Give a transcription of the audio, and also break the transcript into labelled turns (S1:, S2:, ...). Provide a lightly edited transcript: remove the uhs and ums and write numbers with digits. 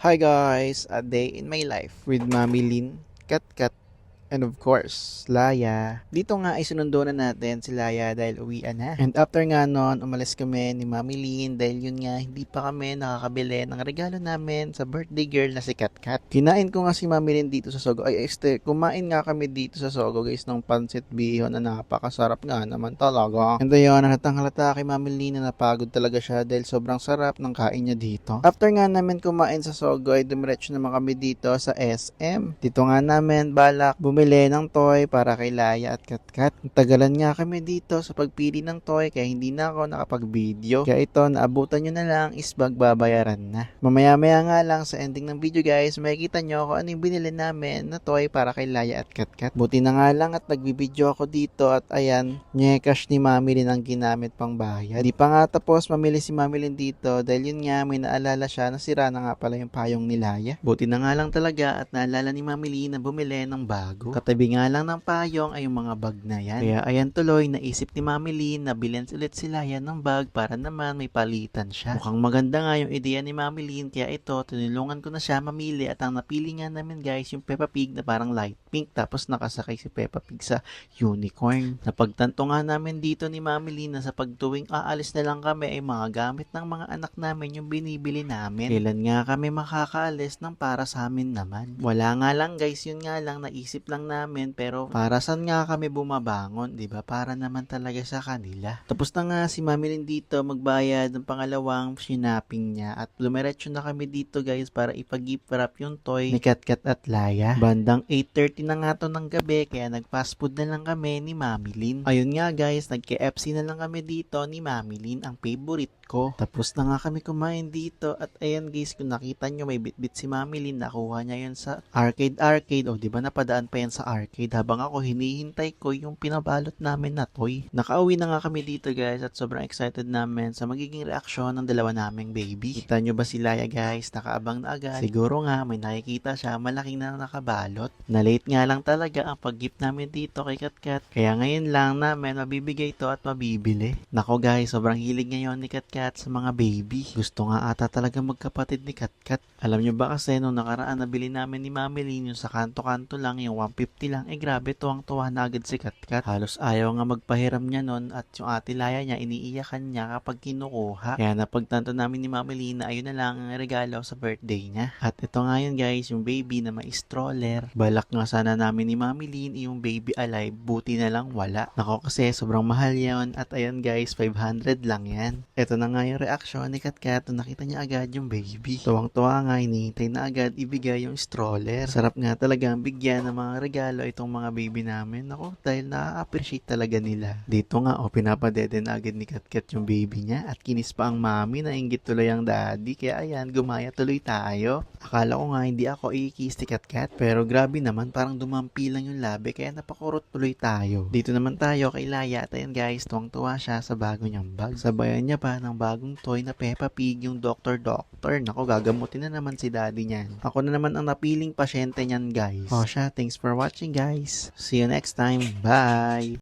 S1: Hi guys, a day in my life with Mami Lin, Kat, and of course, Laya. Dito nga ay sinundo na natin si Laya dahil uwian na. And after nga nun, umalis kami ni Mami Lin dahil yun nga, hindi pa kami nakakabili ng regalo namin sa birthday girl na si Kat. Kinain ko nga si Mami Lin dito sa Sogo. Kumain nga kami dito sa Sogo guys ng pancit bihon na napakasarap nga naman talaga. And ayun, halata kay Mami Lin na napagod talaga siya dahil sobrang sarap ng kain niya dito. After nga namin kumain sa Sogo ay dumiretso naman kami dito sa SM. Dito nga namin balak bumili ng toy para kay Laya at Kat. Tagalan nga kami dito sa pagpili ng toy kaya hindi na ako nakapag-video. Kaya ito, naabutan nyo na lang is magbabayaran na. Mamaya-maya nga lang sa ending ng video guys, makikita nyo kung ano yung binili namin na toy para kay Laya at Kat. Buti na nga lang at nagbibideo ako dito at ayan, cash ni Mami Lin ang ginamit pang bayad. Di pa nga tapos mamili si Mami Lin dito dahil yun nga may naalala siya na sira na nga pala yung payong ni Laya. Buti na nga lang talaga at naalala ni Mami Lin na bumili ng bago. Katabi nga lang ng payong ay yung mga bag na yan. Kaya ayan tuloy, naisip ni Mami Lin na bilhin ulit si Laya ng bag para naman may palitan siya. Mukhang maganda nga yung ideya ni Mami Lin kaya ito, tinulungan ko na siya mamili at ang napili nga namin guys yung Peppa Pig na parang light pink tapos nakasakay si Peppa Pig sa unicorn. Napagtanto nga namin dito ni Mami Lin na sa pagtuwing aalis na lang kami ay mga gamit ng mga anak namin yung binibili namin. Kailan nga kami makakaalis ng para sa amin naman? Wala nga lang guys, yun nga lang naisip lang namin pero para saan nga kami bumabangon, 'di ba? Para naman talaga sa kanila. Tapos na nga si Mami Lin dito magbayad ng pangalawang shinaping niya at lumiretso na kami dito guys para ipag-gift wrap yung toy ni Kat at Laya. Bandang 8:30 na nga to ng gabi kaya nag-fast food na lang kami ni Mami Lin. Ayun nga guys, nag-KFC na lang kami dito ni Mami Lin, ang favorite ko. Tapos na nga kami kumain dito at ayan guys, kung nakita nyo may bitbit si Mami Lin, nakuha niya yun sa arcade. O di ba napadaan pa yan sa arcade habang ako hinihintay ko yung pinabalot namin na toy. Nakauwi na nga kami dito guys at sobrang excited namin sa magiging reaksyon ng dalawa naming baby. Kita nyo ba si Laya guys? Nakaabang na agad. Siguro nga may nakikita siya malaking na nakabalot. Na late nga lang talaga ang pag-gift namin dito kay Kat. Kaya ngayon lang namin mabibigay to at mabibili. Nako guys, sobrang hilig ngayon ni Kat sa mga baby. Gusto nga ata talaga magkapatid ni Kat. Alam nyo ba kasi nung nakaraan nabili namin ni Mami Lin yung sa kanto-kanto lang, yung 150 lang, grabe tuwang-tuwa na agad si Kat. Halos ayaw nga magpahiram niya nun at yung ate Laya niya iniiyakan niya kapag kinukuha. Kaya napagtanto namin ni Mami Lin na ayun na lang ang regalo sa birthday niya. At ito nga yun guys, yung baby na may stroller. Balak nga sana namin ni Mami Lin yung baby alive, buti na lang wala. Nako kasi sobrang mahal yun at ayun guys, 500 lang yan. Ito na nga yung reaksyon ni Kat nung nakita niya agad yung baby. Tuwang-tuwa nga, hinihintay na agad ibigay yung stroller. Sarap nga talaga ang bigyan ng mga regalo itong mga baby namin. Ako, dahil na-appreciate talaga nila. Dito nga, pinapadede na agad ni Kat yung baby niya at kinis pa ang mami, nainggit tuloy ang daddy. Kaya ayan, gumaya tuloy tayo. Akala ko nga hindi ako ikikis ni Kat pero grabe naman, parang dumampi lang yung labi kaya napakurot tuloy tayo. Dito naman tayo kay Laya at ayan guys, tuwang-tuwa siya sa bago niyang bag. Sabayan niya pa ng bagong toy na Peppa Pig, yung Dr. Nako, gagamutin na naman si daddy niyan. Ako na naman ang napiling pasyente niyan guys. O siya, thanks for watching guys. See you next time. Bye!